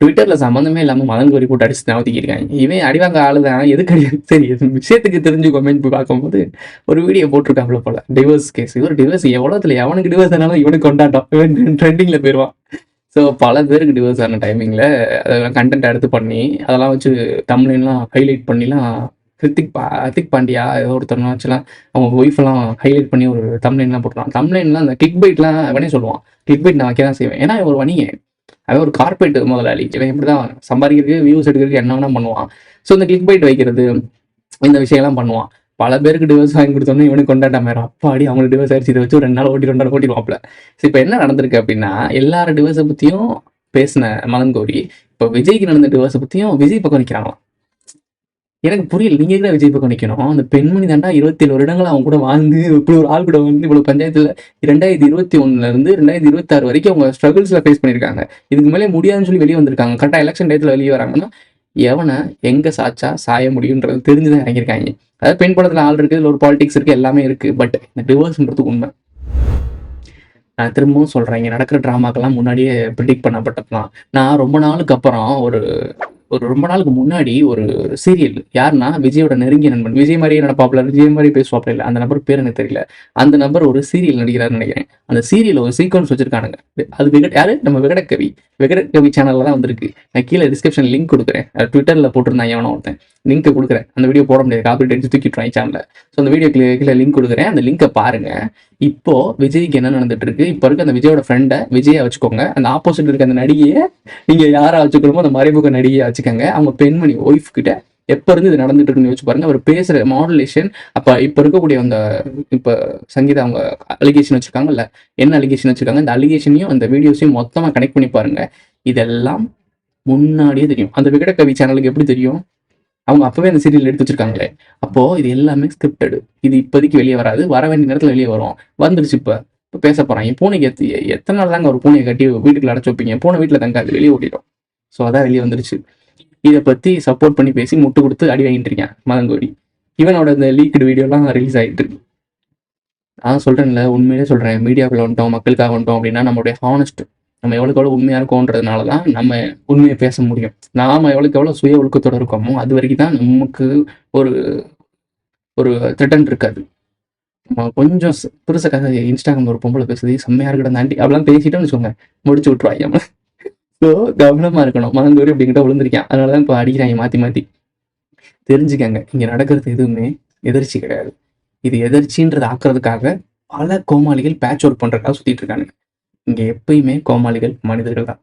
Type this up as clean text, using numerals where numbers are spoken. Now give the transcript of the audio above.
ட்விட்டர்ல சம்மந்தமே இல்லாம மதன் கோரி போட்டு அடிச்சு நவத்திக்கிருக்காங்க. இவன் அடிவாங்க ஆளுதான், எதுக்கு அடி சரி விஷயத்துக்கு தெரிஞ்சு கமெண்ட் போய் பார்க்கும்போது ஒரு வீடியோ போட்டிருக்காப்புல போல, டிவோர்ஸ் கேஸ். இவர் டிவோர்ஸ் எவ்வளோத்துல எவனுக்கு டிவோர்ஸ் ஆனாலும் இவனுக்கு கொண்டாட்டம், இவன் ட்ரெண்டிங்ல போயிடுவான். ஸோ பல பேருக்கு டிவோர்ஸ் ஆன டைமிங்கில் அதெல்லாம் கண்டென்ட் எடுத்து பண்ணி அதெல்லாம் வச்சு தம்ப்லைன்லாம் ஹைலைட் பண்ணிலாம் ஹர்திக் பாண்டியா ஏதோ ஒருத்தர் வச்சுலாம் அவங்க ஒய்ஃபெல்லாம் ஹைலைட் பண்ணி ஒரு தம்ப்லைன்லாம் போட்டுருவான். தம்ப்லைன்லாம் அந்த கிளிக் பைட்லாம் அவனே சொல்லுவான், கிளிக் பைட் நான் வைக்க தான் செய்வேன். ஏன்னா ஒரு வணிகன், அவன் ஒரு கார்பரேட் முதலாளி, இவன் இப்படி தான் சம்பாதிக்கிறதுக்கு வியூஸ் எடுக்கிறதுக்கு என்ன வேணா பண்ணுவான். ஸோ இந்த கிளிக் பைட் வைக்கிறது இந்த விஷயம்லாம் பண்ணுவான். பல பேருக்கு டிவோர்ஸ் வாங்கி கொடுத்தோன்னே இவனுக்கு கொண்டாட்டாம அப்பாடி அவங்களுக்கு டிவோர்ஸ் ஆயிடுச்சு, இதை வச்சு ஒரு 2 நாள் ஓட்டி 2 நாள் ஓட்டிடுவாப்ல. ஸோ இப்போ என்ன நடந்திருக்கு அப்படின்னா, எல்லாரும் டிவோர்ஸை பற்றியும் பேசின மதன் கௌரி இப்போ விஜய்க்கு நடந்த டிவோர்ஸை பற்றியும் விஜய் பக்கம் நிற்கிறாங்களாம். எனக்கு புரியல, நீங்க இருக்கிற விஜய் பக்கம் நிற்கணும். அந்த பெண்மணி தாண்டா 27 வருடங்கள் அவங்க கூட வாழ்ந்து இப்படி ஒரு ஆள் கூட வந்து இவ்வளவு பஞ்சாயத்துல 2021 இருந்து 2026 வரைக்கும் அவங்க ஸ்ட்ரகிள்ஸ்ல ஃபேஸ் பண்ணியிருக்காங்க. இதுக்கு மேலே முடியாதுன்னு சொல்லி வெளியே வந்திருக்காங்க. கரெக்டாக எலெக்ஷன் டயத்துல வெளியே வராங்கன்னா எவனை எங்க சாச்சா சாய முடியுன்றது தெரிஞ்சுதான் இறங்கியிருக்காங்க. அதாவது பெண் படத்துல ஆள் இருக்கு, இதுல ஒரு பாலிடிக்ஸ் இருக்கு, எல்லாமே இருக்கு. பட் இந்த டிவோர்ஸ்ன்றது உண்மை. நான் திரும்பவும் சொல்றேன், இங்க நடக்கிற டிராமாக்கெல்லாம் முன்னாடியே ப்ரிடிக்ட் பண்ணப்பட்டதுதான். நான் ரொம்ப நாளுக்கு அப்புறம் ரொம்ப நாளுக்கு முன்னாடி ஒரு சீரியல், யாருன்னா விஜயோட நெருங்கிய நண்பன், விஜய் மாதிரியே நடப்பாப்ல, விஜய் மாதிரி பேசுவாப்ல, இல்லை அந்த நபர் பேர் எனக்கு தெரியல. அந்த நபர் ஒரு சீரியல் நடிக்கிறாருன்னு நினைக்கிறேன். அந்த சீரியல் ஒரு சீக்வன்ஸ் வச்சிருக்கானுங்க. அது யாரு, நம்ம விகடகவி சேனல்ல தான் வந்திருக்கு. நான் கீழே டிஸ்கிரிப்ஷன் லிங்க் கொடுக்குறேன். ட்விட்டர்ல போட்டிருந்தான் எவனோ ஒருத்தன், லிங்க் கொடுக்குறேன். அந்த வீடியோ போட முடியாது, காப்பி அடிச்சு தூக்கிட்டுருவாங்க சேனல்ல. ஸோ அந்த வீடியோ கீழே லிங்க் கொடுக்குறேன், அந்த லிங்கை பாருங்க. இப்போ விஜய்க்கு என்ன நடந்துட்டு இருக்கு, இப்போ இருக்க அந்த விஜயோட ஃப்ரெண்டை விஜயை வச்சுக்கோங்க, அந்த ஆப்போசிட் இருக்க அந்த நடிகையை நீங்க யாரை வச்சுக்கணுமோ அந்த மறைமுக நடிகையை வச்சுக்கோங்க. அவங்க பெண்மணி ஒய்ஃப் கிட்ட எப்ப இருந்து இது நடந்துட்டு இருக்குன்னு யோசிச்சு பாருங்க. அவர் பேசுற மாடுலேஷன், அப்ப இப்ப இருக்கக்கூடிய அந்த இப்ப சங்கீதா அவங்க அலிகேஷன் வச்சிருக்காங்கல்ல, என்ன அலிகேஷன் வச்சிருக்காங்க, இந்த அலிகேஷனையும் அந்த வீடியோஸையும் மொத்தமா கனெக்ட் பண்ணி பாருங்க. இதெல்லாம் முன்னாடியே தெரியும். அந்த விகடகவி சேனலுக்கு எப்படி தெரியும், அவங்க அப்பவே அந்த சீரியல் எடுத்து வச்சிருக்காங்களே. அப்போ இது எல்லாமே ஸ்கிரிப்டடு. இது இப்போதைக்கு வெளியே வராது, வர வேண்டிய நேரத்தில் வெளியே வரும். வந்துருச்சு. இப்போ பேச போறாங்க. பூனைக்கு எத்தனை நாள் தாங்க ஒரு பூனையை கட்டி வீட்டுக்குள்ள அடைச்சு வைப்பீங்க, பூனை வீட்டில் தங்காது, வெளியே ஓட்டிடும். ஸோ அதான் வெளியே வந்துருச்சு. இதை பத்தி சப்போர்ட் பண்ணி பேசி முட்டு கொடுத்து அடி வாங்கிட்டு இருக்கேன் மதன் கௌரி. இவனோட இந்த லீக்டு வீடியோலாம் ரிலீஸ் ஆகிட்டு இருக்கு. நான் சொல்றேன்ல, உண்மையிலே சொல்றேன், மீடியாவுக்குள்ள வந்துட்டோம், மக்களுக்காக வந்துட்டோம் அப்படின்னா நம்மளுடைய ஹானஸ்ட், நம்ம எவ்வளோக்கு எவ்வளோ உண்மையாக இருக்கோன்றதுனால தான் நம்ம உண்மையை பேச முடியும். நாம் எவ்வளோக்கு எவ்வளோ சுய ஒழுக்கத்தோட இருக்கோமோ அது வரைக்கும் தான் நமக்கு ஒரு ஒரு த்ரெட்டன் இருக்காது. நம்ம கொஞ்சம் பெருசாக இன்ஸ்டாகிராம் ஒரு பொம்பளை பேசுது செம்மையாக இருக்கிற தாண்டி அப்படிலாம் பேசிட்டோம்னு வச்சுக்கோங்க, முடிச்சு விட்டுருவாங்க. ஸோ கவனமாக இருக்கணும். மதன் கௌரி அப்படிங்கிட்ட விழுந்திருக்கேன், அதனால தான் இப்போ அடிக்கிறாங்க மாற்றி மாற்றி. தெரிஞ்சுக்கங்க, இங்கே நடக்கிறது எதுவுமே எதிர்ச்சி கிடையாது. இது எதிர்ச்சின்றது ஆக்குறதுக்காக பல கோமாளிகள் பேட்ச் ஒர்க் பண்ணுறதுக்காக சுற்றிட்டு இருக்காங்க. இங்கே எப்பயுமே கோமாளிகள் மனிதர்கள் தான்.